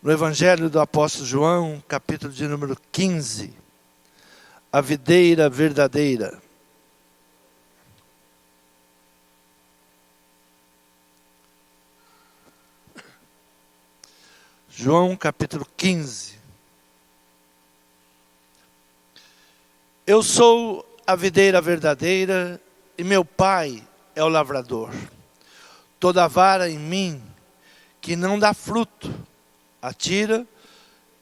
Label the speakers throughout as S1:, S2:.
S1: No Evangelho do Apóstolo João, capítulo de número 15, a videira verdadeira. João, capítulo 15. Eu sou a videira verdadeira e meu Pai é o lavrador. Toda vara em mim que não dá fruto, atira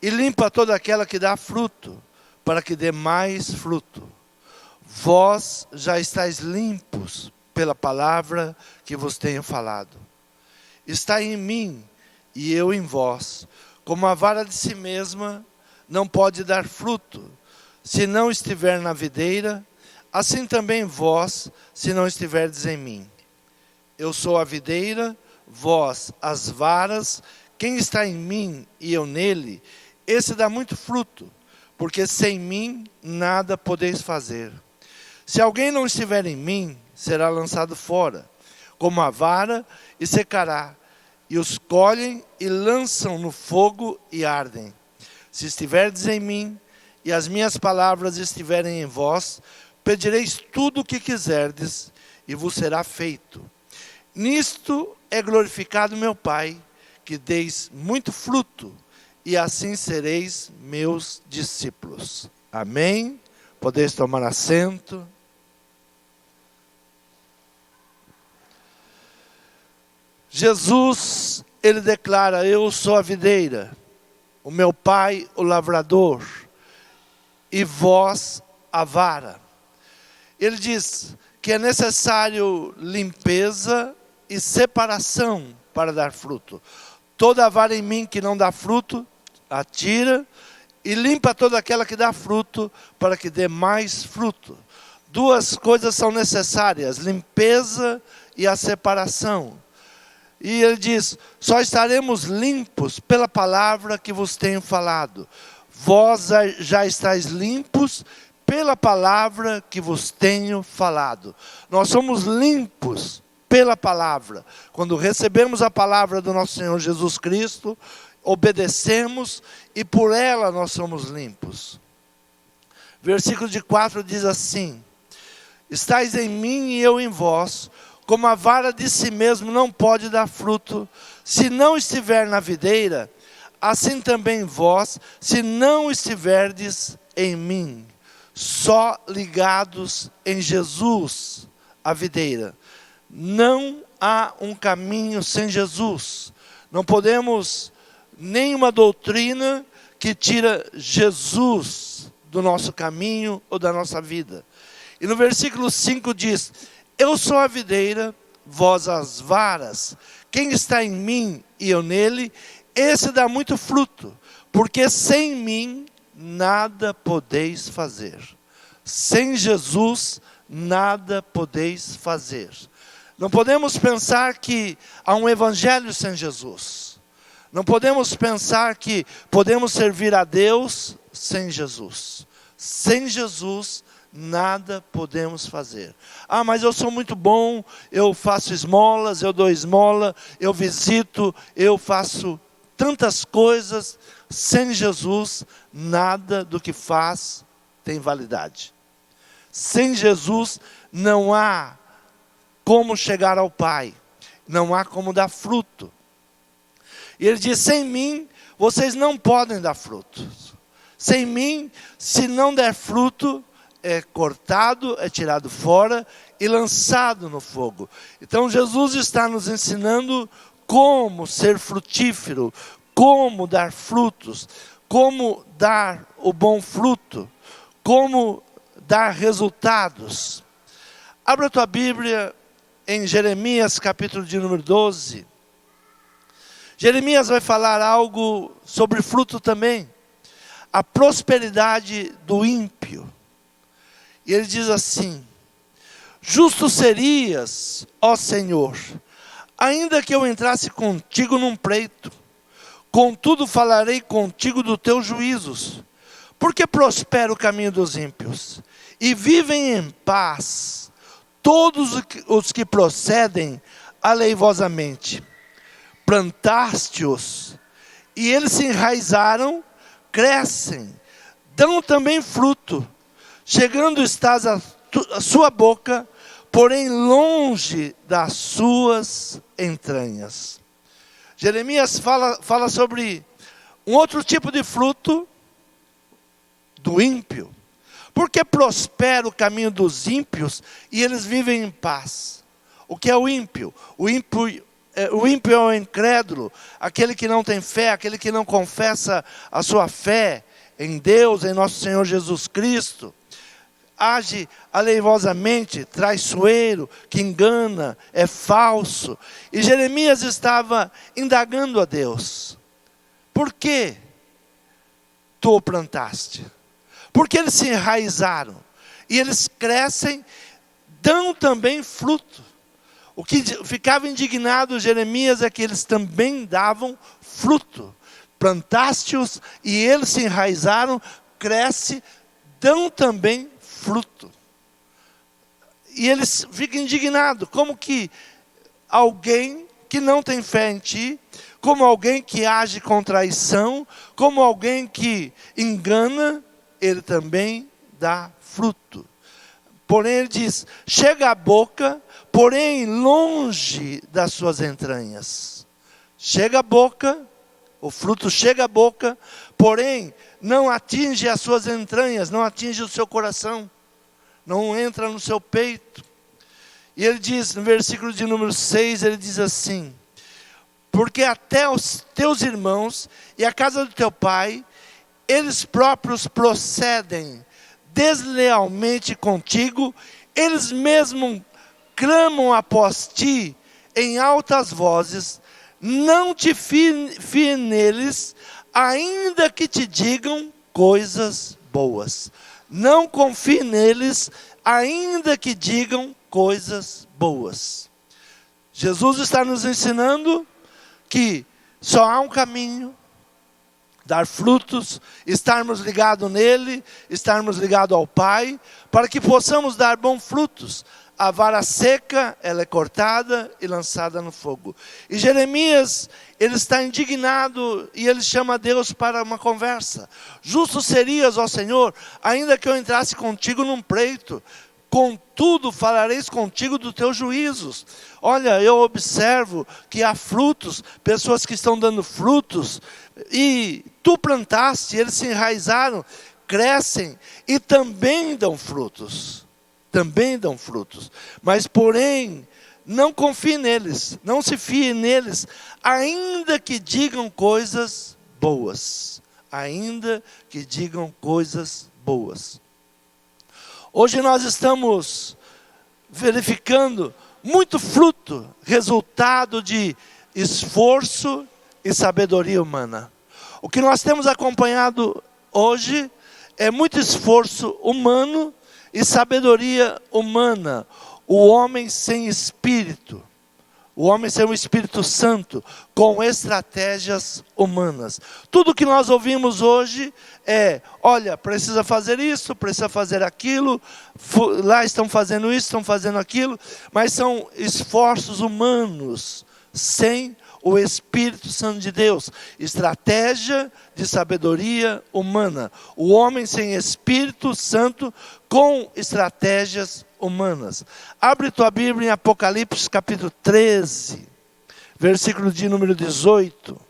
S1: e limpa toda aquela que dá fruto, para que dê mais fruto. Vós já estáis limpos pela palavra que vos tenho falado. Está em mim e eu em vós. Como a vara de si mesma não pode dar fruto, se não estiver na videira, assim também vós, se não estiverdes em mim. Eu sou a videira, vós as varas. Quem está em mim e eu nele, esse dá muito fruto, porque sem mim nada podeis fazer. Se alguém não estiver em mim, será lançado fora, como a vara, e secará. E os colhem e lançam no fogo e ardem. Se estiverdes em mim, e as minhas palavras estiverem em vós, pedireis tudo o que quiserdes, e vos será feito. Nisto é glorificado meu Pai, que deis muito fruto, e assim sereis meus discípulos. Amém? Podeis tomar assento. Jesus, ele declara: eu sou a videira, o meu Pai o lavrador, e vós a vara. Ele diz que é necessário limpeza e separação para dar fruto. Toda vara em mim que não dá fruto, atira e limpa toda aquela que dá fruto, para que dê mais fruto. Duas coisas são necessárias: limpeza e a separação. E ele diz: só estaremos limpos pela palavra que vos tenho falado. Vós já estáis limpos pela palavra que vos tenho falado. Nós somos limpos pela palavra. Quando recebemos a palavra do nosso Senhor Jesus Cristo, obedecemos e por ela nós somos limpos. Versículo de 4 diz assim: estais em mim e eu em vós, como a vara de si mesmo não pode dar fruto, se não estiver na videira, assim também vós, se não estiverdes em mim. Só ligados em Jesus, a videira. Não há um caminho sem Jesus. Não podemos, nenhuma doutrina que tira Jesus do nosso caminho ou da nossa vida. E no versículo 5 diz: eu sou a videira, vós as varas. Quem está em mim e eu nele, esse dá muito fruto, porque sem mim nada podeis fazer. Sem Jesus nada podeis fazer. Não podemos pensar que há um evangelho sem Jesus. Não podemos pensar que podemos servir a Deus sem Jesus. Sem Jesus nada podemos fazer. Ah, mas eu sou muito bom, eu faço esmolas, eu dou esmola, eu visito, eu faço tantas coisas. Sem Jesus, nada do que faz tem validade. Sem Jesus, não há como chegar ao Pai. Não há como dar fruto. E ele diz: sem mim, vocês não podem dar fruto. Sem mim, se não der fruto, é cortado, é tirado fora e lançado no fogo. Então Jesus está nos ensinando como ser frutífero, como dar frutos, como dar o bom fruto, como dar resultados. Abra a tua Bíblia em Jeremias, capítulo de número 12. Jeremias vai falar algo sobre fruto também. A prosperidade do ímpio. E ele diz assim: justo serias, ó Senhor, ainda que eu entrasse contigo num pleito, contudo falarei contigo dos teus juízos, porque prospera o caminho dos ímpios, e vivem em paz todos os que procedem aleivosamente. Plantaste-os e eles se enraizaram, crescem, dão também fruto, chegando estás a sua boca, porém longe das suas entranhas. Jeremias fala sobre um outro tipo de fruto do ímpio. Porque prospera o caminho dos ímpios e eles vivem em paz. O que é o ímpio? O ímpio é o incrédulo, aquele que não tem fé, aquele que não confessa a sua fé em Deus, em nosso Senhor Jesus Cristo. Age aleivosamente, traiçoeiro, que engana, é falso. E Jeremias estava indagando a Deus: por que tu o plantaste? Porque eles se enraizaram, e eles crescem, dão também fruto. O que ficava indignado Jeremias é que eles também davam fruto. Plantaste-os, e eles se enraizaram, crescem, dão também fruto. E eles ficam indignados, como que alguém que não tem fé em ti, como alguém que age com traição, como alguém que engana, ele também dá fruto. Porém ele diz, chega à boca, porém longe das suas entranhas. Chega à boca, o fruto chega à boca, porém não atinge as suas entranhas, não atinge o seu coração, não entra no seu peito. E ele diz, no versículo de número 6, ele diz assim: porque até os teus irmãos e a casa do teu pai, eles próprios procedem deslealmente contigo, eles mesmos clamam após ti em altas vozes, não te fie neles, ainda que te digam coisas boas. Não confie neles, ainda que digam coisas boas. Jesus está nos ensinando que só há um caminho: dar frutos, estarmos ligados nele, estarmos ligados ao Pai, para que possamos dar bons frutos. A vara seca, ela é cortada e lançada no fogo. E Jeremias, ele está indignado e ele chama Deus para uma conversa. Justo serias, ó Senhor, ainda que eu entrasse contigo num pleito, contudo falareis contigo dos teus juízos. Olha, eu observo que há frutos, pessoas que estão dando frutos, e tu plantaste, eles se enraizaram, crescem e também dão frutos. Também dão frutos. Mas porém, não confie neles, não se fie neles, ainda que digam coisas boas. Ainda que digam coisas boas. Hoje nós estamos verificando muito fruto, resultado de esforço e sabedoria humana. O que nós temos acompanhado hoje é muito esforço humano e sabedoria humana. O homem sem espírito, o homem sem o Espírito Santo, com estratégias humanas. Tudo que nós ouvimos hoje é, olha, precisa fazer isso, precisa fazer aquilo, lá estão fazendo isso, estão fazendo aquilo, mas são esforços humanos, sem o Espírito Santo de Deus. Estratégia de sabedoria humana. O homem sem Espírito Santo com estratégias humanas. Abre tua Bíblia em Apocalipse capítulo 13, versículo de número 18.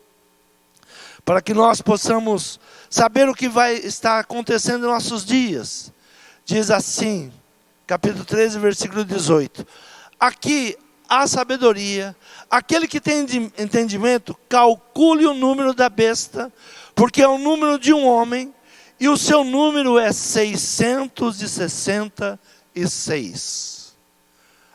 S1: Para que nós possamos saber o que vai estar acontecendo em nossos dias. Diz assim, capítulo 13, versículo 18. Aqui há sabedoria, aquele que tem entendimento, calcule o número da besta, porque é o número de um homem, e o seu número é 666.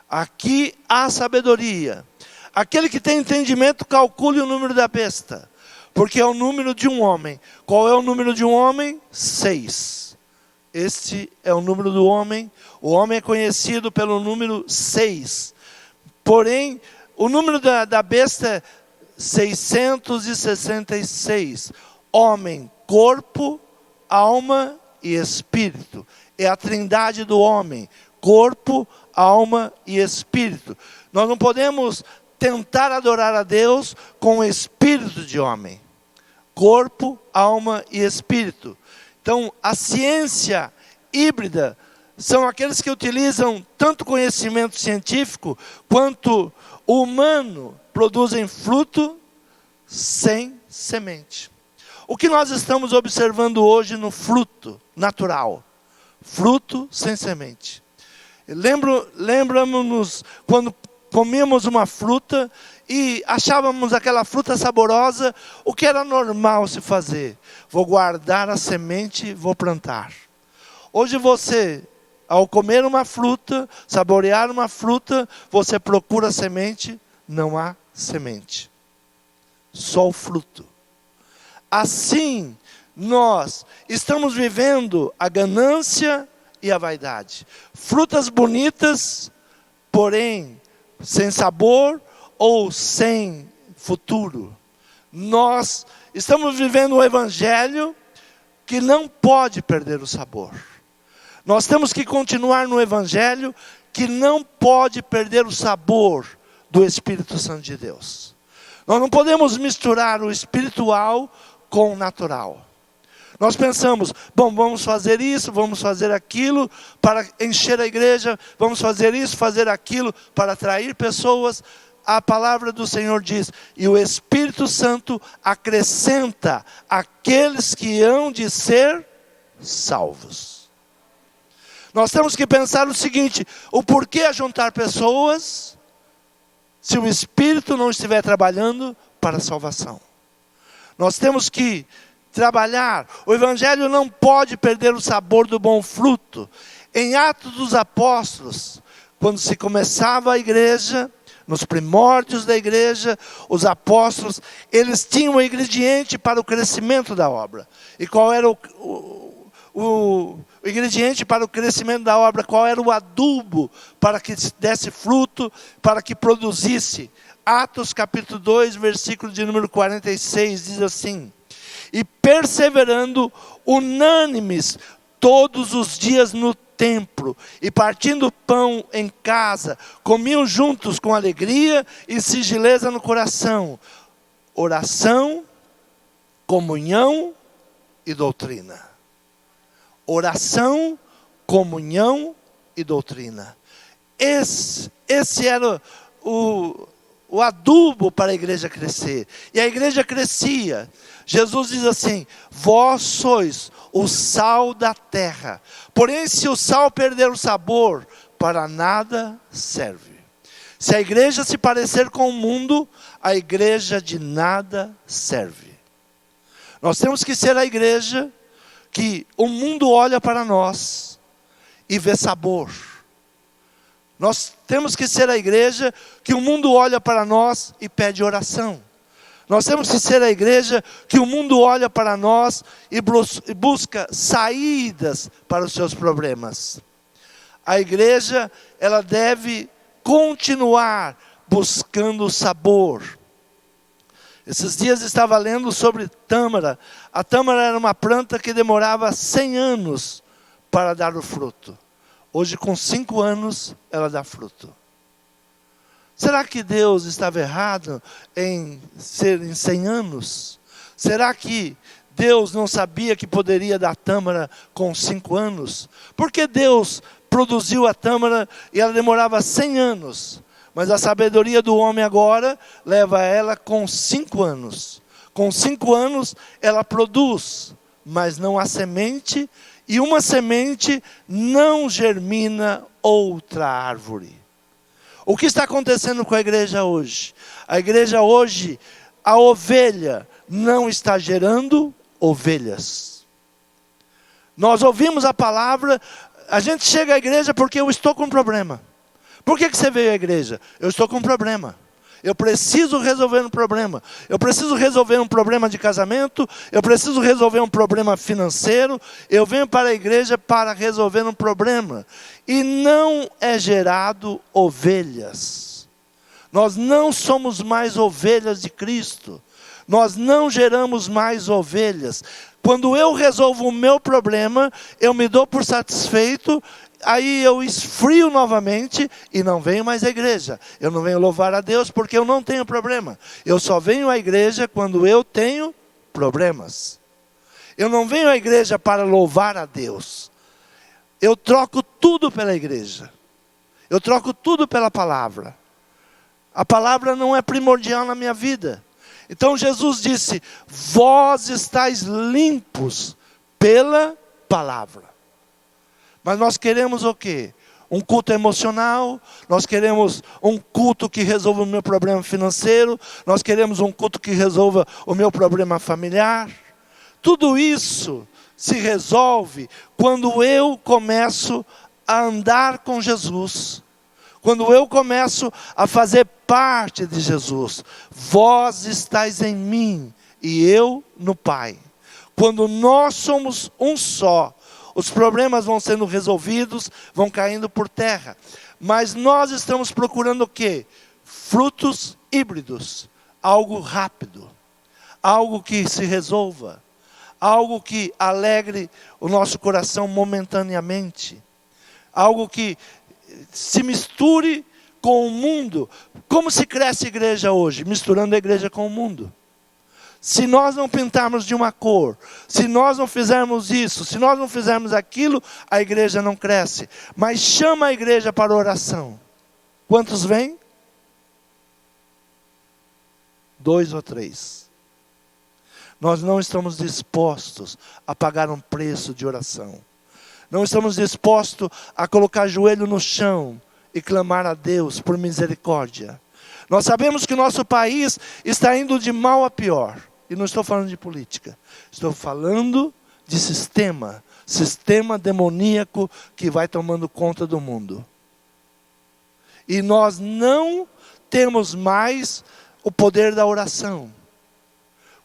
S1: Aqui há sabedoria, aquele que tem entendimento, calcule o número da besta, porque é o número de um homem. Qual é o número de um homem? 6. Este é o número do homem. O homem é conhecido pelo número 6. Porém, o número da besta é 666. Homem, corpo, alma e espírito. É a trindade do homem. Corpo, alma e espírito. Nós não podemos tentar adorar a Deus com o espírito de homem. corpo, alma e espírito. Então, a ciência híbrida são aqueles que utilizam tanto conhecimento científico quanto o humano, produzem fruto sem semente. O que nós estamos observando hoje no fruto natural? Fruto sem semente. Lembramos-nos quando comíamos uma fruta e achávamos aquela fruta saborosa, o que era normal se fazer? Vou guardar a semente, vou plantar. Hoje você, ao comer uma fruta, saborear uma fruta, você procura semente, não há semente. Só o fruto. Assim, nós estamos vivendo a ganância e a vaidade. Frutas bonitas, porém, sem sabor ou sem futuro. Nós estamos vivendo um evangelho que não pode perder o sabor. Nós temos que continuar no evangelho que não pode perder o sabor do Espírito Santo de Deus. Nós não podemos misturar o espiritual com o natural. Nós pensamos, bom, vamos fazer isso, vamos fazer aquilo para encher a igreja, vamos fazer isso, fazer aquilo para atrair pessoas. A palavra do Senhor diz, e o Espírito Santo acrescenta aqueles que hão de ser salvos. Nós temos que pensar o seguinte, o porquê ajuntar pessoas se o Espírito não estiver trabalhando para a salvação. Nós temos que trabalhar. O Evangelho não pode perder o sabor do bom fruto. Em Atos dos Apóstolos, quando se começava a igreja, nos primórdios da igreja, os apóstolos, eles tinham um ingrediente para o crescimento da obra. E qual era o ingrediente para o crescimento da obra? Qual era o adubo para que desse fruto, para que produzisse? Atos capítulo 2, versículo de número 46, diz assim: e perseverando unânimes todos os dias no templo, e partindo pão em casa, comiam juntos com alegria e singeleza no coração, oração, comunhão e doutrina. Oração, comunhão e doutrina. Esse era o adubo para a igreja crescer. E a igreja crescia. Jesus diz assim, vós sois o sal da terra. Porém, se o sal perder o sabor, para nada serve. Se a igreja se parecer com o mundo, a igreja de nada serve. Nós temos que ser a igreja que o mundo olha para nós e vê sabor. Nós temos que ser a igreja que o mundo olha para nós e pede oração. Nós temos que ser a igreja que o mundo olha para nós e busca saídas para os seus problemas. A igreja, ela deve continuar buscando o sabor. Esses dias estava lendo sobre tâmara. A tâmara era uma planta que demorava 100 anos para dar o fruto. Hoje, com 5 anos, ela dá fruto. Será que Deus estava errado em ser em 100 anos? Será que Deus não sabia que poderia dar tâmara com 5 anos? Por que Deus produziu a tâmara e ela demorava 100 anos? Mas a sabedoria do homem agora leva ela com 5 anos. Com 5 anos ela produz, mas não há semente, e uma semente não germina outra árvore. O que está acontecendo com a igreja hoje? A igreja hoje, a ovelha não está gerando ovelhas. Nós ouvimos a palavra, a gente chega à igreja porque eu estou com um problema. Por que você veio à igreja? Eu estou com um problema. Eu preciso resolver um problema. Eu preciso resolver um problema de casamento. Eu preciso resolver um problema financeiro. Eu venho para a igreja para resolver um problema. E não é gerado ovelhas. Nós não somos mais ovelhas de Cristo. Nós não geramos mais ovelhas. Quando eu resolvo o meu problema, eu me dou por satisfeito. Aí eu esfrio novamente e não venho mais à igreja. Eu não venho louvar a Deus porque eu não tenho problema. Eu só venho à igreja quando eu tenho problemas. Eu não venho à igreja para louvar a Deus. Eu troco tudo pela igreja. Eu troco tudo pela palavra. A palavra não é primordial na minha vida. Então Jesus disse: vós estáis limpos pela palavra. Mas nós queremos o quê? Um culto emocional, nós queremos um culto que resolva o meu problema financeiro, nós queremos um culto que resolva o meu problema familiar. Tudo isso se resolve quando eu começo a andar com Jesus. Quando eu começo a fazer parte de Jesus. Vós estáis em mim e eu no Pai. Quando nós somos um só, os problemas vão sendo resolvidos, vão caindo por terra. Mas nós estamos procurando o quê? Frutos híbridos. Algo rápido. Algo que se resolva. Algo que alegre o nosso coração momentaneamente. Algo que se misture com o mundo. Como se cresce a igreja hoje? Misturando a igreja com o mundo. Se nós não pintarmos de uma cor, se nós não fizermos isso, se nós não fizermos aquilo, a igreja não cresce. Mas chama a igreja para oração. Quantos vêm? 2 ou 3. Nós não estamos dispostos a pagar um preço de oração. Não estamos dispostos a colocar joelho no chão e clamar a Deus por misericórdia. Nós sabemos que o nosso país está indo de mal a pior. E não estou falando de política. Estou falando de sistema. Sistema demoníaco que vai tomando conta do mundo. E nós não temos mais o poder da oração.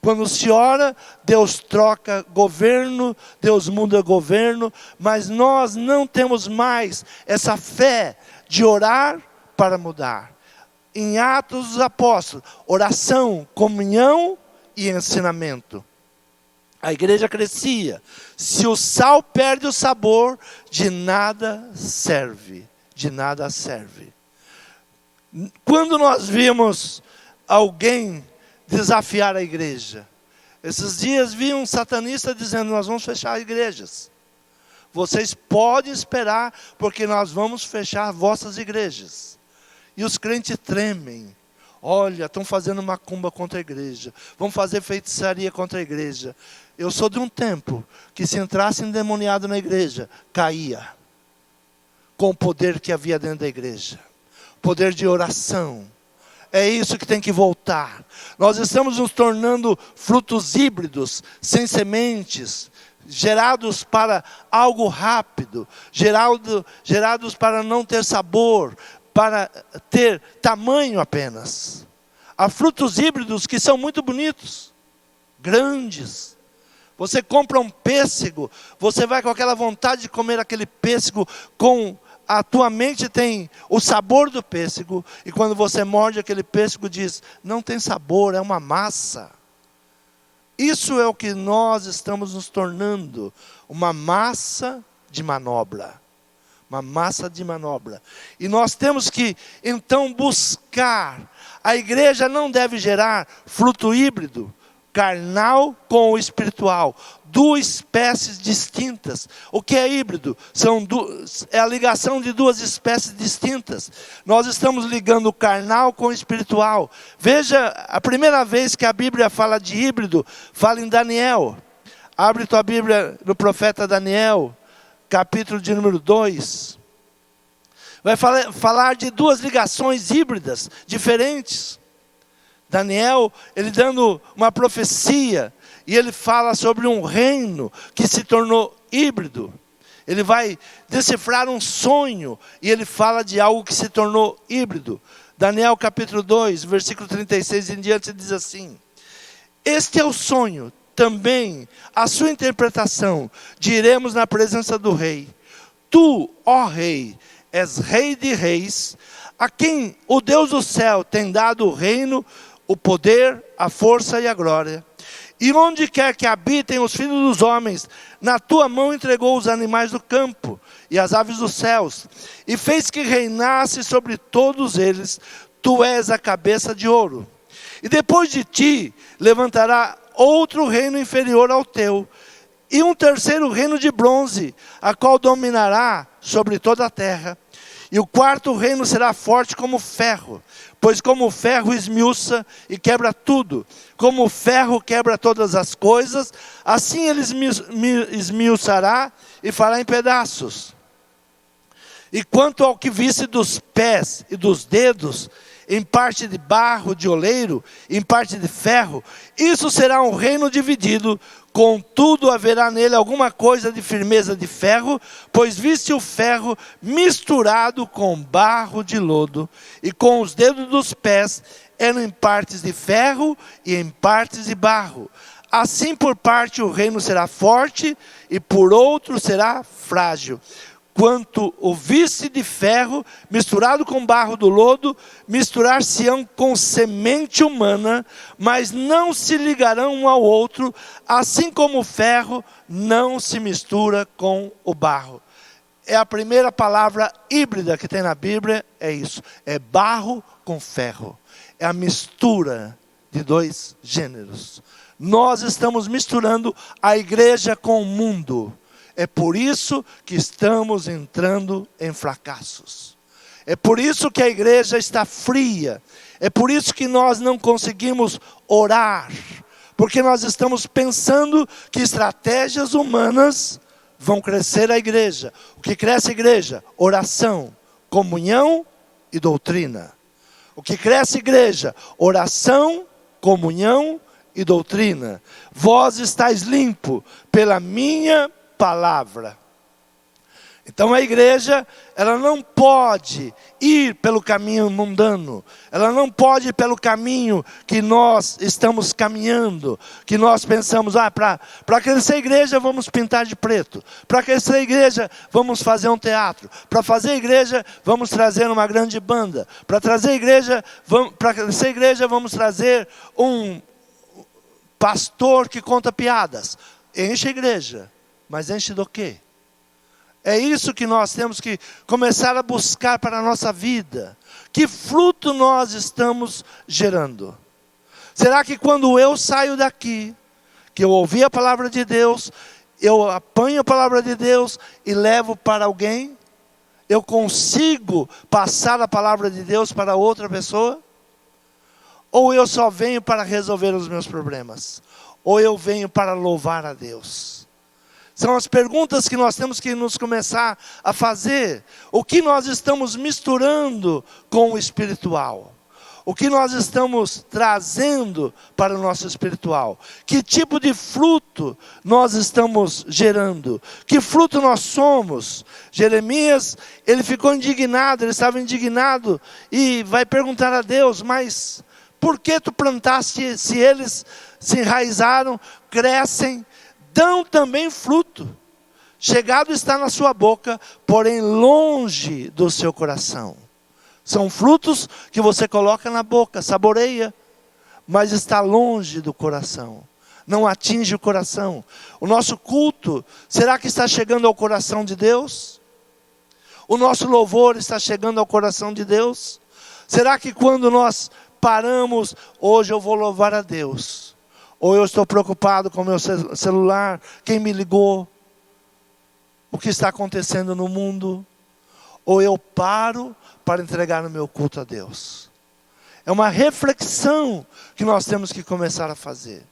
S1: Quando se ora, Deus troca governo, Deus muda governo, mas nós não temos mais essa fé de orar para mudar. Em Atos dos Apóstolos, oração, comunhão e ensinamento. A igreja crescia. Se o sal perde o sabor, de nada serve. De nada serve. Quando nós vimos alguém desafiar a igreja, esses dias vi um satanista dizendo: nós vamos fechar igrejas. Vocês podem esperar, porque nós vamos fechar vossas igrejas. E os crentes tremem. Olha, estão fazendo macumba contra a igreja. Vão fazer feitiçaria contra a igreja. Eu sou de um tempo que se entrasse endemoniado na igreja, caía. Com o poder que havia dentro da igreja. Poder de oração. É isso que tem que voltar. Nós estamos nos tornando frutos híbridos, sem sementes, gerados para algo rápido, gerados para não ter sabor, para ter tamanho apenas. Há frutos híbridos que são muito bonitos, grandes. Você compra um pêssego, você vai com aquela vontade de comer aquele pêssego, a tua mente tem o sabor do pêssego, e quando você morde aquele pêssego diz: não tem sabor, é uma massa. Isso é o que nós estamos nos tornando, uma massa de manobra. Uma massa de manobra. E nós temos que, então, buscar. A igreja não deve gerar fruto híbrido, carnal com o espiritual. Duas espécies distintas. O que é híbrido? É a ligação de duas espécies distintas. Nós estamos ligando o carnal com o espiritual. Veja, a primeira vez que a Bíblia fala de híbrido, fala em Daniel. Abre tua Bíblia no profeta Daniel. Capítulo de número 2, vai falar de duas ligações híbridas, diferentes. Daniel, ele dando uma profecia, e ele fala sobre um reino que se tornou híbrido. Ele vai decifrar um sonho, e ele fala de algo que se tornou híbrido. Daniel capítulo 2, versículo 36 em diante, diz assim: este é o sonho. Também a sua interpretação diremos na presença do rei: tu, ó rei, és rei de reis, a quem o Deus do céu tem dado o reino, o poder, a força e a glória. E onde quer que habitem os filhos dos homens, na tua mão entregou os animais do campo e as aves dos céus, e fez que reinasse sobre todos eles. Tu és a cabeça de ouro. E depois de ti levantará outro reino inferior ao teu, e um terceiro reino de bronze, a qual dominará sobre toda a terra. E o quarto reino será forte como ferro, pois como o ferro esmiuça e quebra tudo, como o ferro quebra todas as coisas, assim ele esmiuçará e fará em pedaços. E quanto ao que visse dos pés e dos dedos, em parte de barro de oleiro, em parte de ferro, isso será um reino dividido, contudo haverá nele alguma coisa de firmeza de ferro, pois viste o ferro misturado com barro de lodo, e com os dedos dos pés eram em partes de ferro e em partes de barro. Assim por parte o reino será forte, e por outro será frágil. Quanto o viste de ferro, misturado com barro do lodo, misturar-se-ão com semente humana, mas não se ligarão um ao outro, assim como o ferro não se mistura com o barro. É a primeira palavra híbrida que tem na Bíblia, é isso. É barro com ferro. É a mistura de dois gêneros. Nós estamos misturando a igreja com o mundo. É por isso que estamos entrando em fracassos. É por isso que a igreja está fria. É por isso que nós não conseguimos orar. Porque nós estamos pensando que estratégias humanas vão crescer a igreja. O que cresce a igreja? Oração, comunhão e doutrina. O que cresce a igreja? Oração, comunhão e doutrina. Vós estáis limpo pela minha palavra. Então a igreja, ela não pode ir pelo caminho mundano, ela não pode ir pelo caminho que nós estamos caminhando, que nós pensamos, para crescer a igreja vamos pintar de preto, para crescer a igreja vamos fazer um teatro, para fazer a igreja vamos trazer uma grande banda, para crescer a igreja vamos trazer um pastor que conta piadas. Enche a igreja. Mas enche do quê? É isso que nós temos que começar a buscar para a nossa vida. Que fruto nós estamos gerando? Será que quando eu saio daqui, que eu ouvi a palavra de Deus, eu apanho a palavra de Deus e levo para alguém? Eu consigo passar a palavra de Deus para outra pessoa? Ou eu só venho para resolver os meus problemas? Ou eu venho para louvar a Deus? São as perguntas que nós temos que nos começar a fazer. O que nós estamos misturando com o espiritual? O que nós estamos trazendo para o nosso espiritual? Que tipo de fruto nós estamos gerando? Que fruto nós somos? Jeremias, ele ficou indignado, ele estava indignado e vai perguntar a Deus, mas por que tu plantaste, se eles se enraizaram, crescem, dão também fruto? Chegado está na sua boca, porém longe do seu coração. São frutos que você coloca na boca, saboreia, mas está longe do coração. Não atinge o coração. O nosso culto, será que está chegando ao coração de Deus? O nosso louvor está chegando ao coração de Deus? Será que quando nós paramos, hoje eu vou louvar a Deus, ou eu estou preocupado com o meu celular, quem me ligou, o que está acontecendo no mundo, ou eu paro para entregar o meu culto a Deus? É uma reflexão que nós temos que começar a fazer.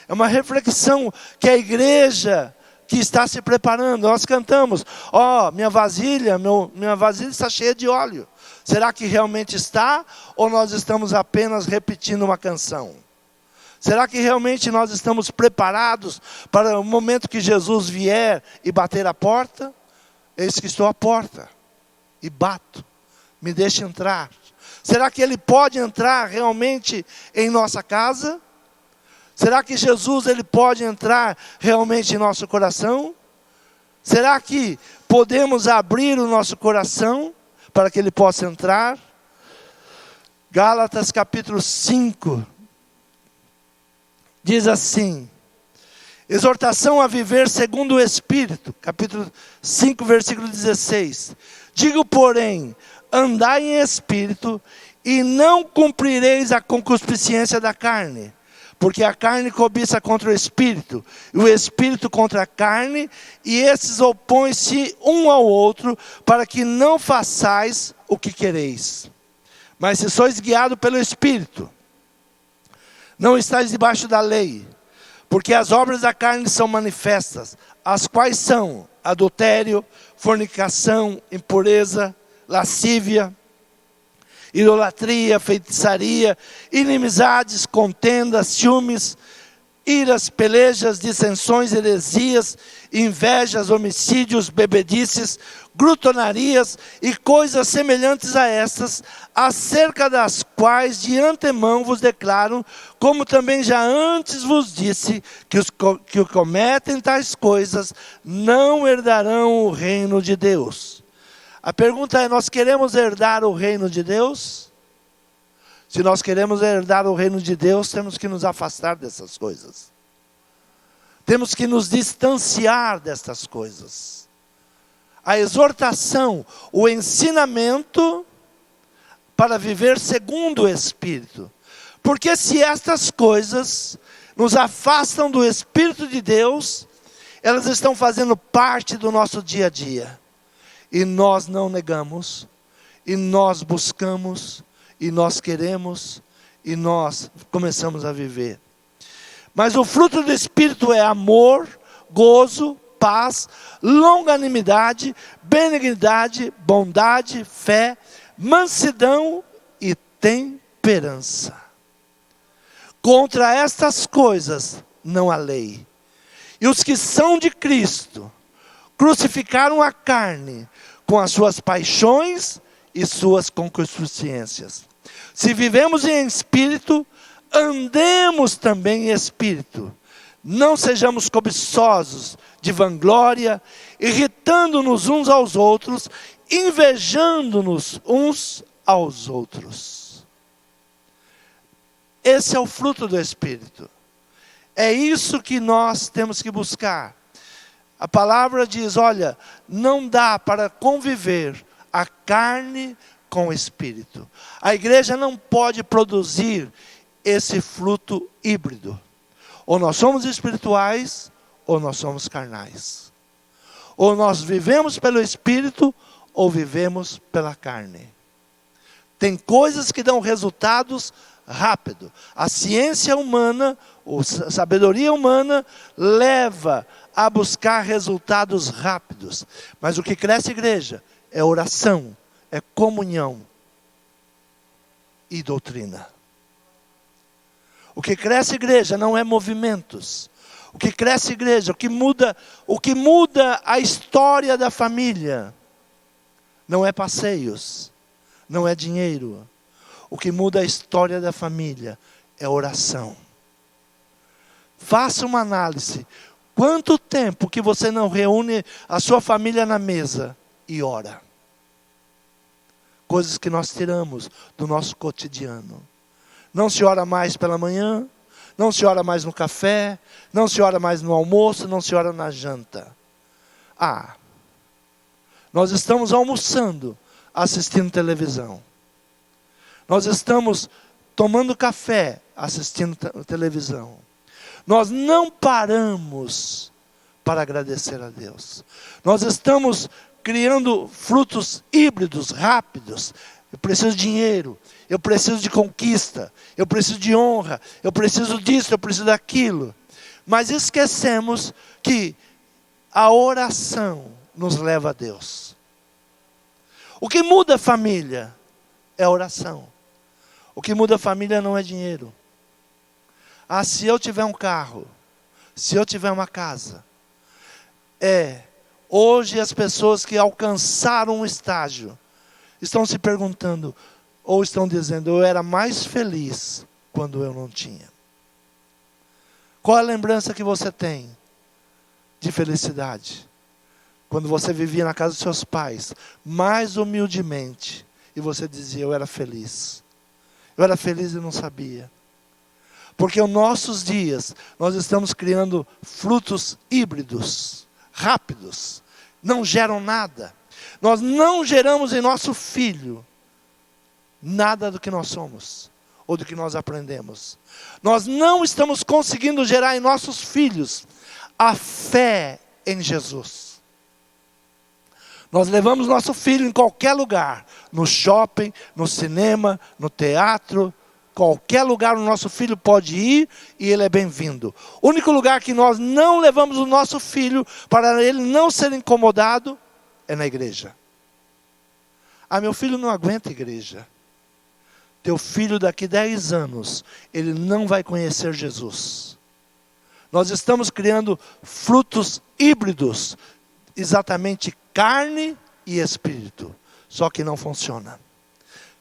S1: É uma reflexão que a igreja que está se preparando, nós cantamos, minha vasilha está cheia de óleo. Será que realmente está? Ou nós estamos apenas repetindo uma canção? Será que realmente nós estamos preparados para o momento que Jesus vier e bater a porta? Eis que estou à porta e bato, me deixe entrar. Será que Ele pode entrar realmente em nossa casa? Será que Jesus ele pode entrar realmente em nosso coração? Será que podemos abrir o nosso coração para que Ele possa entrar? Gálatas capítulo 5, diz assim, exortação a viver segundo o Espírito, capítulo 5, versículo 16. Digo, porém, andai em Espírito, e não cumprireis a concupiscência da carne, Porque a carne cobiça contra o espírito, e o espírito contra a carne, e esses opõem-se um ao outro, para que não façais o que quereis. Mas se sois guiados pelo espírito, não estáis debaixo da lei. Porque as obras da carne são manifestas, as quais são adultério, fornicação, impureza, lascívia, idolatria, feitiçaria, inimizades, contendas, ciúmes, iras, pelejas, dissensões, heresias, invejas, homicídios, bebedices, glutonarias e coisas semelhantes a estas, acerca das quais de antemão vos declaro, como também já antes vos disse, que os que cometem tais coisas não herdarão o reino de Deus. A pergunta é: nós queremos herdar o reino de Deus? Se nós queremos herdar o reino de Deus, temos que nos afastar dessas coisas. Temos que nos distanciar destas coisas. A exortação, o ensinamento para viver segundo o Espírito. Porque se estas coisas nos afastam do Espírito de Deus, elas estão fazendo parte do nosso dia a dia. E nós não negamos, e nós buscamos, e nós queremos, e nós começamos a viver. Mas o fruto do Espírito é amor, gozo, paz, longanimidade, benignidade, bondade, fé, mansidão e temperança. Contra estas coisas não há lei. E os que são de Cristo crucificaram a carne com as suas paixões e suas concupiscências. Se vivemos em espírito, andemos também em espírito. Não sejamos cobiçosos de vanglória, irritando-nos uns aos outros, invejando-nos uns aos outros. Esse é o fruto do Espírito. É isso que nós temos que buscar. A palavra diz, olha, não dá para conviver a carne com o Espírito. A igreja não pode produzir esse fruto híbrido. Ou nós somos espirituais, ou nós somos carnais. Ou nós vivemos pelo Espírito, ou vivemos pela carne. Tem coisas que dão resultados rápido. A ciência humana, a sabedoria humana, leva a buscar resultados rápidos. Mas o que cresce a igreja é oração, é comunhão e doutrina. O que cresce a igreja não é movimentos. O que cresce a igreja, o que muda a história da família, não é passeios, não é dinheiro. O que muda a história da família é oração. Faça uma análise. Quanto tempo que você não reúne a sua família na mesa e ora? Coisas que nós tiramos do nosso cotidiano. Não se ora mais pela manhã, não se ora mais no café, não se ora mais no almoço, não se ora na janta. Nós estamos almoçando, assistindo televisão. Nós estamos tomando café, assistindo televisão. Nós não paramos para agradecer a Deus. Nós estamos criando frutos híbridos, rápidos. Eu preciso de dinheiro, eu preciso de conquista, eu preciso de honra, eu preciso disso, eu preciso daquilo. Mas esquecemos que a oração nos leva a Deus. O que muda a família é a oração. O que muda a família não é dinheiro. Se eu tiver um carro, se eu tiver uma casa. Hoje as pessoas que alcançaram um estágio estão se perguntando, ou estão dizendo, eu era mais feliz quando eu não tinha. Qual a lembrança que você tem de felicidade? Quando você vivia na casa dos seus pais, mais humildemente, e você dizia, eu era feliz. Eu era feliz e não sabia. Porque os nossos dias, nós estamos criando frutos híbridos, rápidos, não geram nada. Nós não geramos em nosso filho nada do que nós somos. ou do que nós aprendemos. Nós não estamos conseguindo gerar em nossos filhos a fé em Jesus. Nós levamos nosso filho em qualquer lugar, no shopping, no cinema, no teatro, qualquer lugar o nosso filho pode ir e ele é bem-vindo. O único lugar que nós não levamos o nosso filho para ele não ser incomodado é na igreja. Ah, meu filho não aguenta igreja. Teu filho daqui 10 anos, ele não vai conhecer Jesus. Nós estamos criando frutos híbridos, exatamente carne e espírito, só que não funciona.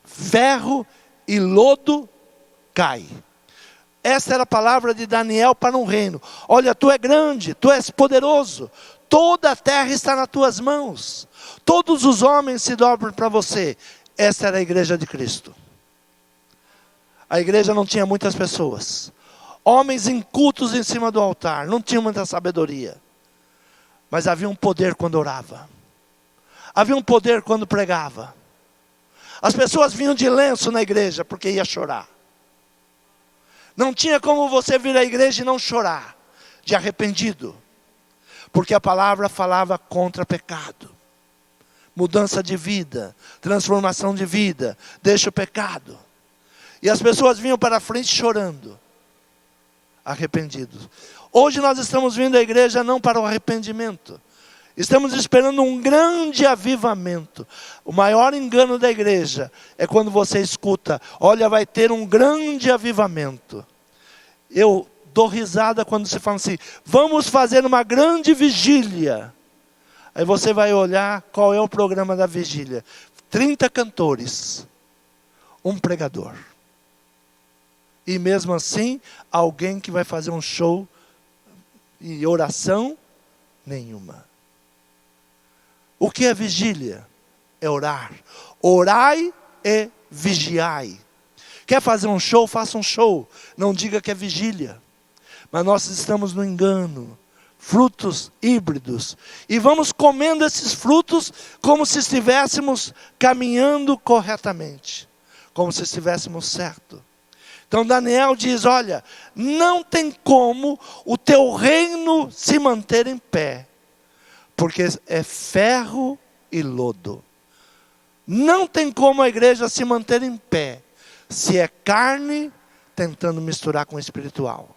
S1: Ferro e lodo cai. Essa era a palavra de Daniel para um reino. Olha, tu é grande, tu és poderoso, toda a terra está nas tuas mãos, todos os homens se dobram para você. Essa era a igreja de Cristo. A igreja não tinha muitas pessoas, homens incultos em cima do altar, não tinha muita sabedoria, mas havia um poder quando orava, havia um poder quando pregava. As pessoas vinham de lenço na igreja porque ia chorar. Não tinha como você vir à igreja e não chorar, de arrependido, porque a palavra falava contra pecado, mudança de vida, transformação de vida, deixa o pecado. E as pessoas vinham para a frente chorando, arrependidos. Hoje nós estamos vindo à igreja não para o arrependimento, estamos esperando um grande avivamento. O maior engano da igreja é quando você escuta, olha, vai ter um grande avivamento. Eu dou risada quando se fala assim, vamos fazer uma grande vigília. Aí você vai olhar qual é o programa da vigília. 30 cantores, um pregador. E mesmo assim, alguém que vai fazer um show e oração nenhuma. O que é vigília? É orar. Orai e vigiai. Quer fazer um show? Faça um show. Não diga que é vigília. Mas nós estamos no engano. Frutos híbridos. E vamos comendo esses frutos como se estivéssemos caminhando corretamente. Como se estivéssemos certo. Então Daniel diz, olha, não tem como o teu reino se manter em pé, porque é ferro e lodo. Não tem como a igreja se manter em pé, se é carne tentando misturar com o espiritual.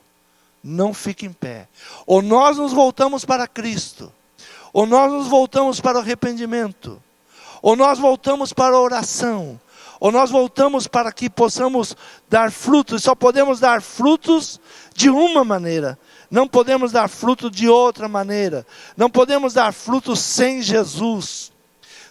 S1: Não fique em pé. Ou nós nos voltamos para Cristo, ou nós nos voltamos para o arrependimento, ou nós voltamos para a oração, ou nós voltamos para que possamos dar frutos. Só podemos dar frutos de uma maneira. Não podemos dar fruto de outra maneira. Não podemos dar frutos sem Jesus.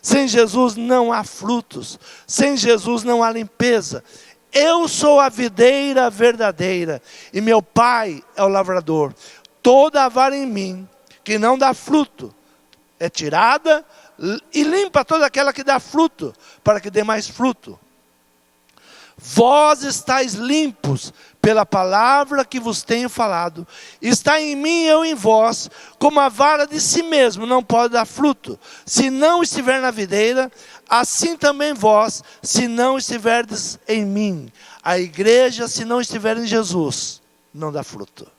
S1: Sem Jesus não há frutos. Sem Jesus não há limpeza. Eu sou a videira verdadeira e meu Pai é o lavrador. Toda a vara em mim que não dá fruto é tirada e limpa toda aquela que dá fruto, para que dê mais fruto. Vós estáis limpos pela palavra que vos tenho falado. Está em mim e eu em vós, como a vara de si mesmo não pode dar fruto, se não estiver na videira, assim também vós, se não estiverdes em mim. A igreja, se não estiver em Jesus, não dá fruto.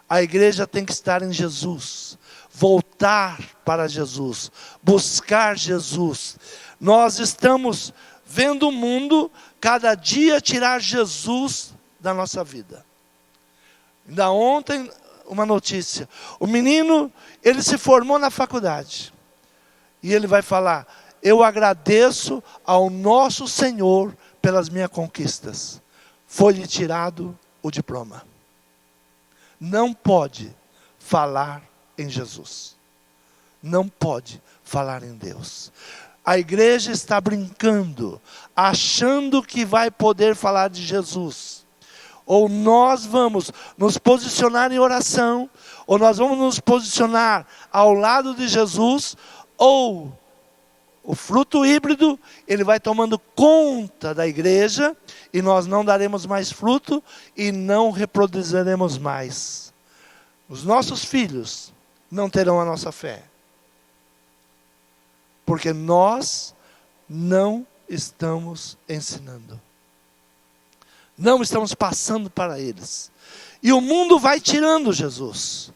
S1: A igreja tem que estar em Jesus, voltar para Jesus, buscar Jesus. Nós estamos vendo o mundo cada dia tirar Jesus da nossa vida. Ainda ontem, uma notícia. O menino, ele se formou na faculdade. E ele vai falar, eu agradeço ao nosso Senhor pelas minhas conquistas. Foi-lhe tirado o diploma. Não pode falar em Jesus. Não pode falar em Deus. A igreja está brincando, achando que vai poder falar de Jesus. Ou nós vamos nos posicionar em oração, ou nós vamos nos posicionar ao lado de Jesus, ou o fruto híbrido, ele vai tomando conta da igreja, e nós não daremos mais fruto, e não reproduziremos mais. Os nossos filhos não terão a nossa fé. Porque nós não estamos ensinando. Não estamos passando para eles. E o mundo vai tirando Jesus.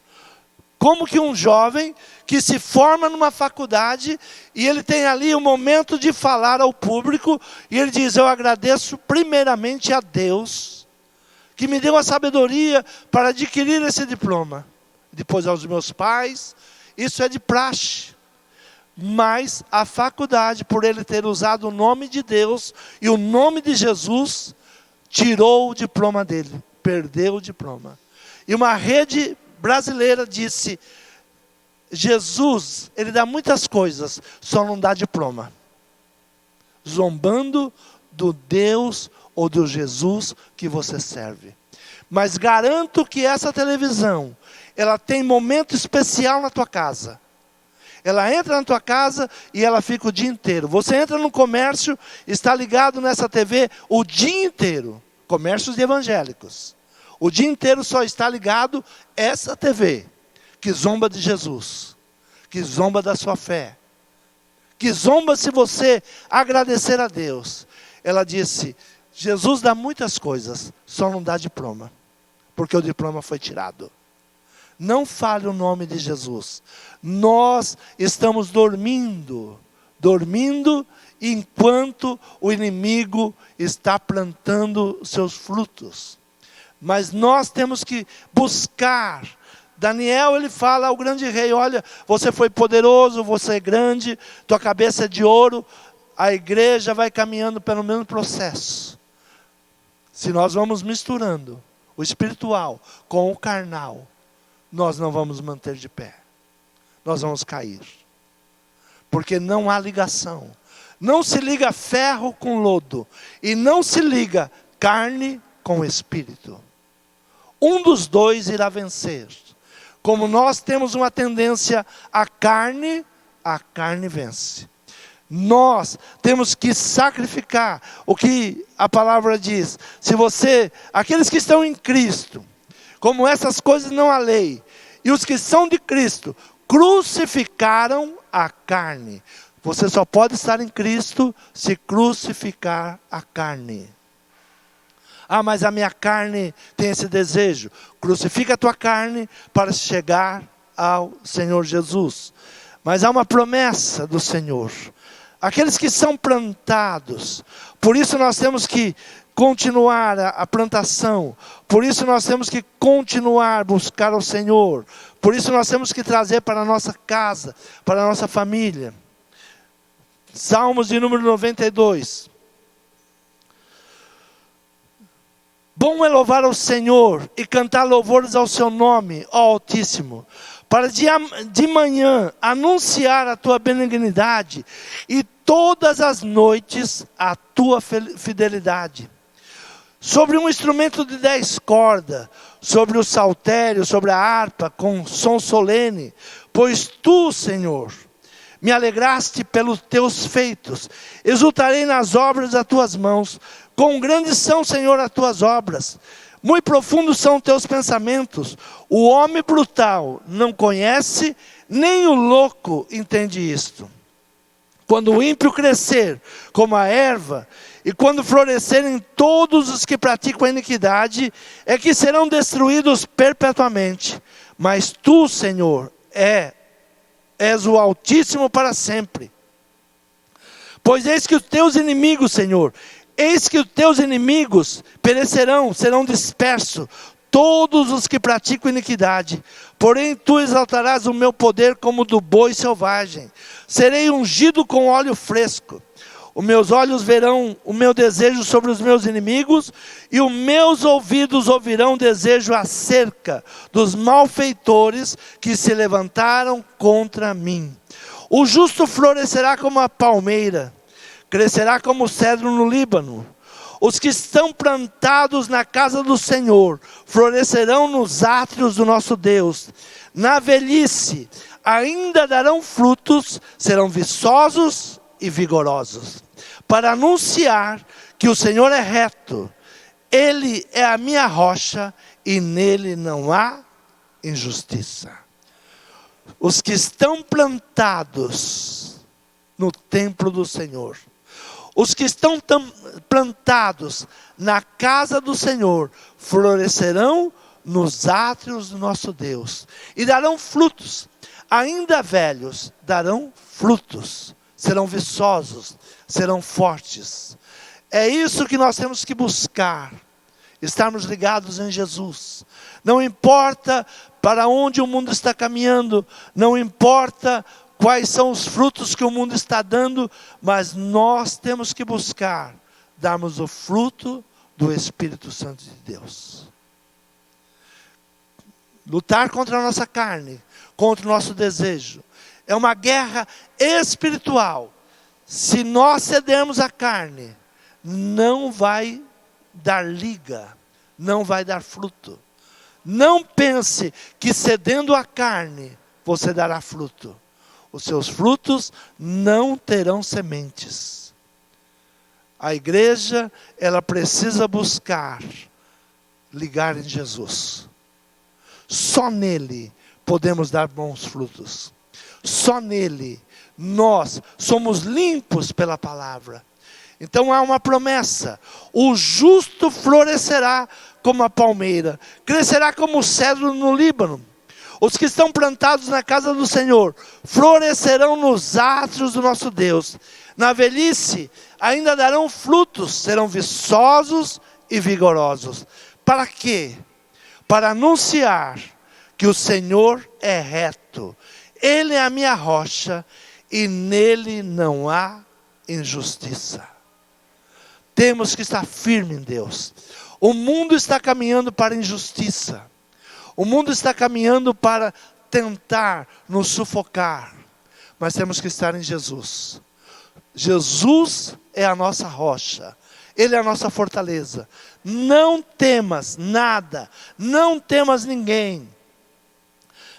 S1: Como que um jovem que se forma numa faculdade e ele tem ali o momento de falar ao público e ele diz: eu agradeço primeiramente a Deus que me deu a sabedoria para adquirir esse diploma. Depois aos meus pais, isso é de praxe. Mas a faculdade, por ele ter usado o nome de Deus e o nome de Jesus, tirou o diploma dele, perdeu o diploma. E uma rede brasileira disse: Jesus, ele dá muitas coisas, só não dá diploma. Zombando do Deus ou do Jesus que você serve. Mas garanto que essa televisão, ela tem momento especial na tua casa. Ela entra na tua casa e ela fica o dia inteiro. Você entra no comércio, está ligado nessa TV o dia inteiro. Comércios evangélicos. O dia inteiro só está ligado essa TV, que zomba de Jesus, que zomba da sua fé, que zomba se você agradecer a Deus. Ela disse: Jesus dá muitas coisas, só não dá diploma, porque o diploma foi tirado. Não fale o nome de Jesus. Nós estamos dormindo enquanto o inimigo está plantando seus frutos. Mas nós temos que buscar. Daniel, ele fala ao grande rei: olha, você foi poderoso, você é grande, tua cabeça é de ouro. A igreja vai caminhando pelo mesmo processo. Se nós vamos misturando o espiritual com o carnal, nós não vamos manter de pé. Nós vamos cair. Porque não há ligação. Não se liga ferro com lodo. E não se liga carne com espírito. Um dos dois irá vencer. Como nós temos uma tendência à carne, a carne vence. Nós temos que sacrificar o que a palavra diz. Se você, aqueles que estão em Cristo, como essas coisas não há lei, e os que são de Cristo, crucificaram a carne. Você só pode estar em Cristo se crucificar a carne. Ah, mas a minha carne tem esse desejo. Crucifica a tua carne para chegar ao Senhor Jesus. Mas há uma promessa do Senhor. Aqueles que são plantados, por isso nós temos que continuar a plantação, por isso nós temos que continuar a buscar ao Senhor, por isso nós temos que trazer para a nossa casa, para a nossa família. Salmos de número 92. Bom é louvar ao Senhor e cantar louvores ao seu nome, ó Altíssimo, para de manhã anunciar a tua benignidade e todas as noites a tua fidelidade. Sobre um instrumento de 10 cordas, sobre o saltério, sobre a harpa, com som solene, pois tu, Senhor, me alegraste pelos teus feitos, exultarei nas obras das tuas mãos, quão grandes são, Senhor, as tuas obras, muito profundos são teus pensamentos, o homem brutal não conhece, nem o louco entende isto. Quando o ímpio crescer como a erva, e quando florescerem todos os que praticam a iniquidade, é que serão destruídos perpetuamente. Mas tu, Senhor, és o Altíssimo para sempre. Pois eis que os teus inimigos, Senhor, eis que os teus inimigos perecerão, serão dispersos, todos os que praticam iniquidade. Porém tu exaltarás o meu poder como do boi selvagem. Serei ungido com óleo fresco. Os meus olhos verão o meu desejo sobre os meus inimigos, e os meus ouvidos ouvirão desejo acerca dos malfeitores que se levantaram contra mim. O justo florescerá como a palmeira, crescerá como o cedro no Líbano. Os que estão plantados na casa do Senhor florescerão nos átrios do nosso Deus. Na velhice ainda darão frutos, serão viçosos e vigorosos, para anunciar que o Senhor é reto, Ele é a minha rocha e nele não há injustiça. Os que estão plantados no templo do Senhor, Os que estão plantados na casa do Senhor florescerão nos átrios do nosso Deus e darão frutos. Ainda velhos darão frutos, serão viçosos, serão fortes. É isso que nós temos que buscar, estarmos ligados em Jesus. Não importa para onde o mundo está caminhando, não importa quais são os frutos que o mundo está dando, mas nós temos que buscar darmos o fruto do Espírito Santo de Deus. Lutar contra a nossa carne, contra o nosso desejo, é uma guerra espiritual. Se nós cedermos à carne, não vai dar liga, não vai dar fruto. Não pense que cedendo à carne, você dará fruto. Os seus frutos não terão sementes. A igreja, ela precisa buscar ligar em Jesus. Só nele podemos dar bons frutos. Só nele nós somos limpos pela palavra. Então há uma promessa: o justo florescerá como a palmeira, crescerá como o cedro no Líbano. Os que estão plantados na casa do Senhor florescerão nos átrios do nosso Deus. Na velhice ainda darão frutos, serão viçosos e vigorosos. Para quê? Para anunciar que o Senhor é reto. Ele é a minha rocha e nele não há injustiça. Temos que estar firme em Deus. O mundo está caminhando para a injustiça. O mundo está caminhando para tentar nos sufocar. Mas temos que estar em Jesus. Jesus é a nossa rocha. Ele é a nossa fortaleza. Não temas nada. Não temas ninguém.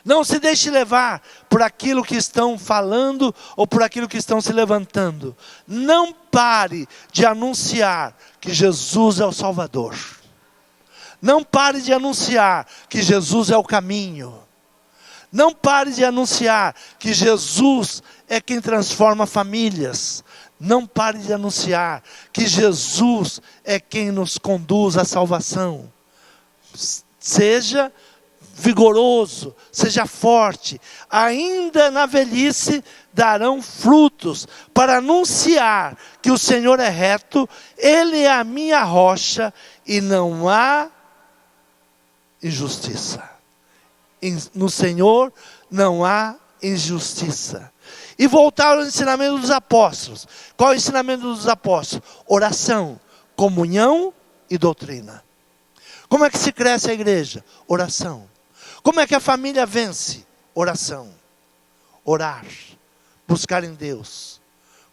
S1: Não se deixe levar por aquilo que estão falando ou por aquilo que estão se levantando. Não pare de anunciar que Jesus é o Salvador. Não pare de anunciar que Jesus é o caminho. Não pare de anunciar que Jesus é quem transforma famílias. Não pare de anunciar que Jesus é quem nos conduz à salvação. Seja vigoroso, seja forte. Ainda na velhice darão frutos para anunciar que o Senhor é reto. Ele é a minha rocha e não há injustiça. No Senhor não há injustiça. E voltar ao ensinamento dos apóstolos. Qual é o ensinamento dos apóstolos? Oração, comunhão e doutrina. Como é que se cresce a igreja? Oração. Como é que a família vence? Oração. Orar. Buscar em Deus.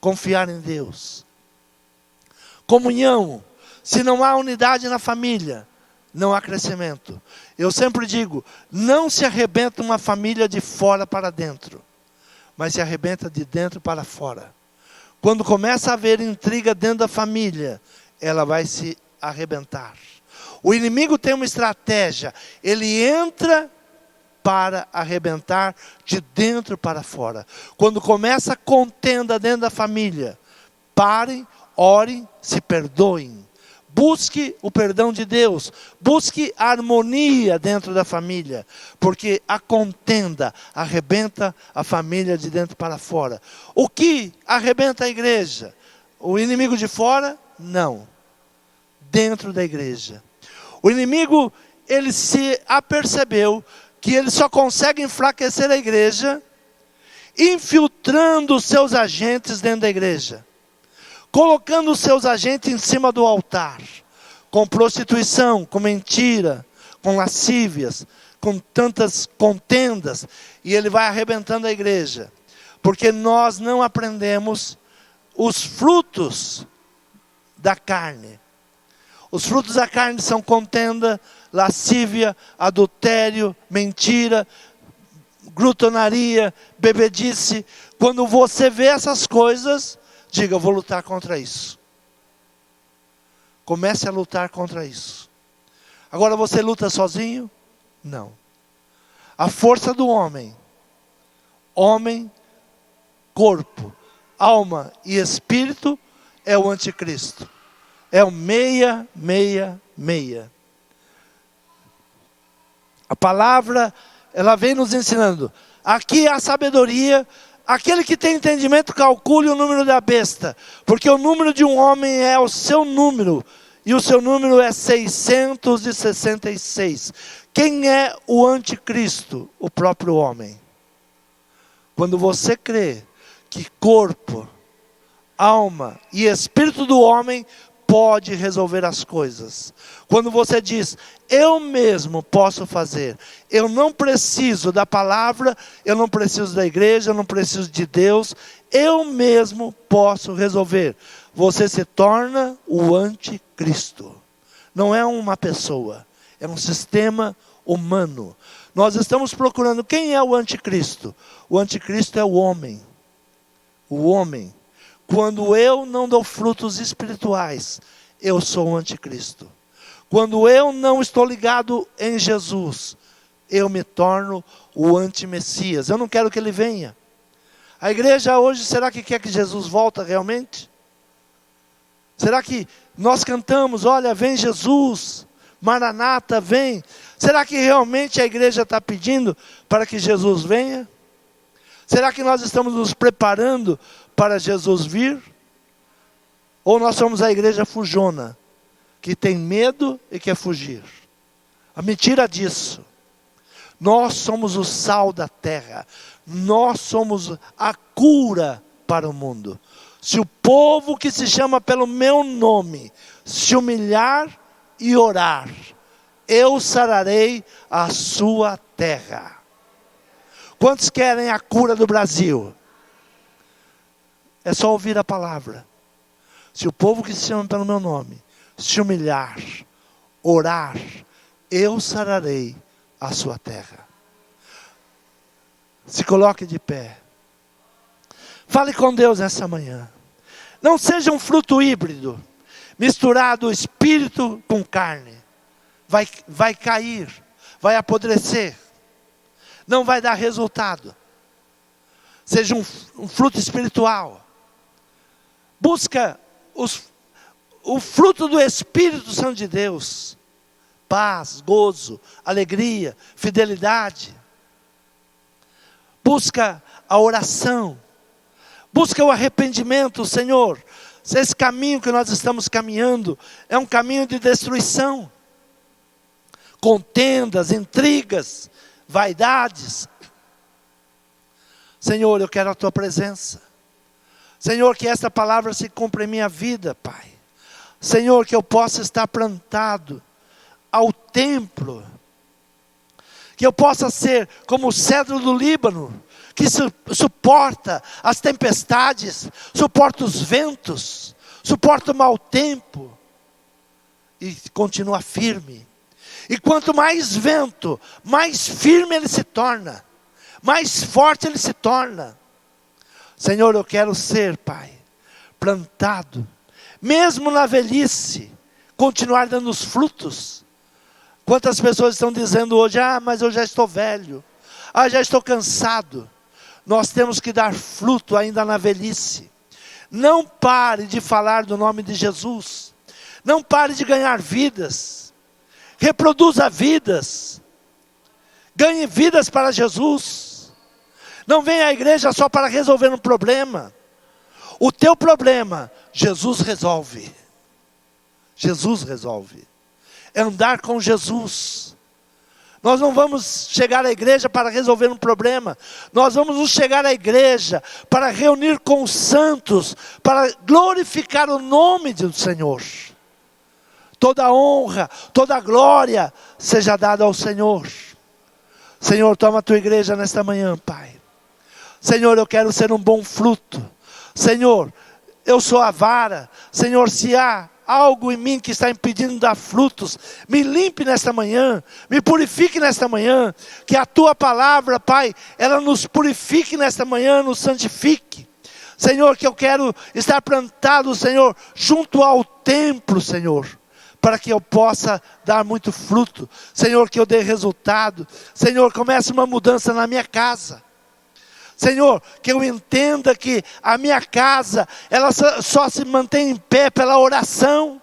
S1: Confiar em Deus. Comunhão. Se não há unidade na família, não há crescimento. Eu sempre digo, não se arrebenta uma família de fora para dentro, mas se arrebenta de dentro para fora. Quando começa a haver intriga dentro da família, ela vai se arrebentar. O inimigo tem uma estratégia, ele entra para arrebentar de dentro para fora. Quando começa a contenda dentro da família, parem, orem, se perdoem. Busque o perdão de Deus, busque a harmonia dentro da família, porque a contenda arrebenta a família de dentro para fora. O que arrebenta a igreja? O inimigo de fora? Não. Dentro da igreja. O inimigo, ele se apercebeu que ele só consegue enfraquecer a igreja infiltrando os seus agentes dentro da igreja. Colocando os seus agentes em cima do altar, com prostituição, com mentira, com lascívias, com tantas contendas, e ele vai arrebentando a igreja, porque nós não aprendemos os frutos da carne. Os frutos da carne são contenda, lascívia, adultério, mentira, glutonaria, bebedice. Quando você vê essas coisas, diga, eu vou lutar contra isso. Comece a lutar contra isso. Agora você luta sozinho? Não. A força do homem, corpo, alma e espírito, é o anticristo. É o 666. A palavra, ela vem nos ensinando. Aqui a sabedoria, aquele que tem entendimento calcule o número da besta, porque o número de um homem é o seu número, e o seu número é 666. Quem é o anticristo? O próprio homem. Quando você crê que corpo, alma e espírito do homem pode resolver as coisas. Quando você diz, eu mesmo posso fazer, eu não preciso da palavra, eu não preciso da igreja, eu não preciso de Deus, eu mesmo posso resolver. Você se torna o anticristo. Não é uma pessoa, é um sistema humano. Nós estamos procurando quem é o anticristo. O anticristo é o homem. O homem. Quando eu não dou frutos espirituais, eu sou o anticristo. Quando eu não estou ligado em Jesus, eu me torno o antimessias. Eu não quero que ele venha. A igreja hoje, será que quer que Jesus volta realmente? Será que nós cantamos, olha, vem Jesus, Maranata, vem. Será que realmente a igreja está pedindo para que Jesus venha? Será que nós estamos nos preparando para Jesus vir? Ou nós somos a igreja fujona, que tem medo e quer fugir? A mentira disso. Nós somos o sal da terra. Nós somos a cura para o mundo. Se o povo que se chama pelo meu nome se humilhar e orar, eu sararei a sua terra. Quantos querem a cura do Brasil? É só ouvir a palavra. Se o povo que se chama pelo meu nome se humilhar, orar, eu sararei a sua terra. Se coloque de pé. Fale com Deus essa manhã. Não seja um fruto híbrido, misturado espírito com carne. Vai cair, vai apodrecer. Não vai dar resultado. Seja um fruto espiritual. Busca o fruto do Espírito Santo de Deus. Paz, gozo, alegria, fidelidade. Busca a oração. Busca o arrependimento, Senhor. Esse caminho que nós estamos caminhando é um caminho de destruição. Contendas, intrigas, vaidades. Senhor, eu quero a tua presença. Senhor, que esta palavra se cumpra em minha vida, Pai. Senhor, que eu possa estar plantado ao templo. Que eu possa ser como o cedro do Líbano, que suporta as tempestades, suporta os ventos, suporta o mau tempo e continua firme. E quanto mais vento, mais firme ele se torna, mais forte ele se torna. Senhor, eu quero ser, Pai, plantado, mesmo na velhice, continuar dando os frutos. Quantas pessoas estão dizendo hoje, mas eu já estou velho, já estou cansado. Nós temos que dar fruto ainda na velhice. Não pare de falar do nome de Jesus. Não pare de ganhar vidas. Reproduza vidas. Ganhe vidas para Jesus. Não venha à igreja só para resolver um problema. O teu problema, Jesus resolve. Jesus resolve. É andar com Jesus. Nós não vamos chegar à igreja para resolver um problema. Nós vamos chegar à igreja para reunir com os santos, para glorificar o nome do Senhor. Toda honra, toda glória seja dada ao Senhor. Senhor, toma a tua igreja nesta manhã, Pai. Senhor, eu quero ser um bom fruto. Senhor, eu sou a vara. Senhor, se há algo em mim que está impedindo de dar frutos, me limpe nesta manhã, me purifique nesta manhã, que a tua palavra, Pai, ela nos purifique nesta manhã, nos santifique. Senhor, que eu quero estar plantado, Senhor, junto ao templo, Senhor, para que eu possa dar muito fruto. Senhor, que eu dê resultado. Senhor, comece uma mudança na minha casa. Senhor, que eu entenda que a minha casa, ela só se mantém em pé pela oração.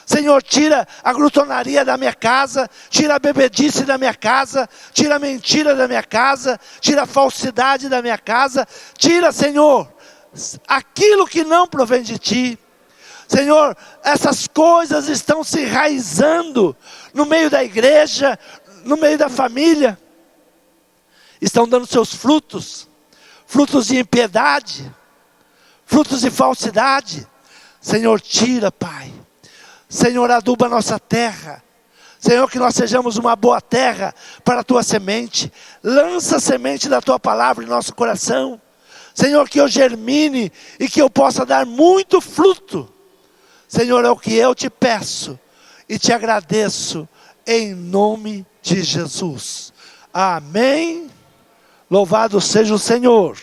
S1: Senhor, tira a glutonaria da minha casa, tira a bebedice da minha casa, tira a mentira da minha casa, tira a falsidade da minha casa, tira, Senhor, aquilo que não provém de Ti. Senhor, essas coisas estão se enraizando no meio da igreja, no meio da família, estão dando seus frutos, frutos de impiedade, frutos de falsidade. Senhor, tira, Pai. Senhor, aduba a nossa terra. Senhor, que nós sejamos uma boa terra para a Tua semente. Lança a semente da Tua palavra em nosso coração. Senhor, que eu germine e que eu possa dar muito fruto. Senhor, é o que eu te peço e te agradeço em nome de Jesus. Amém. Louvado seja o Senhor.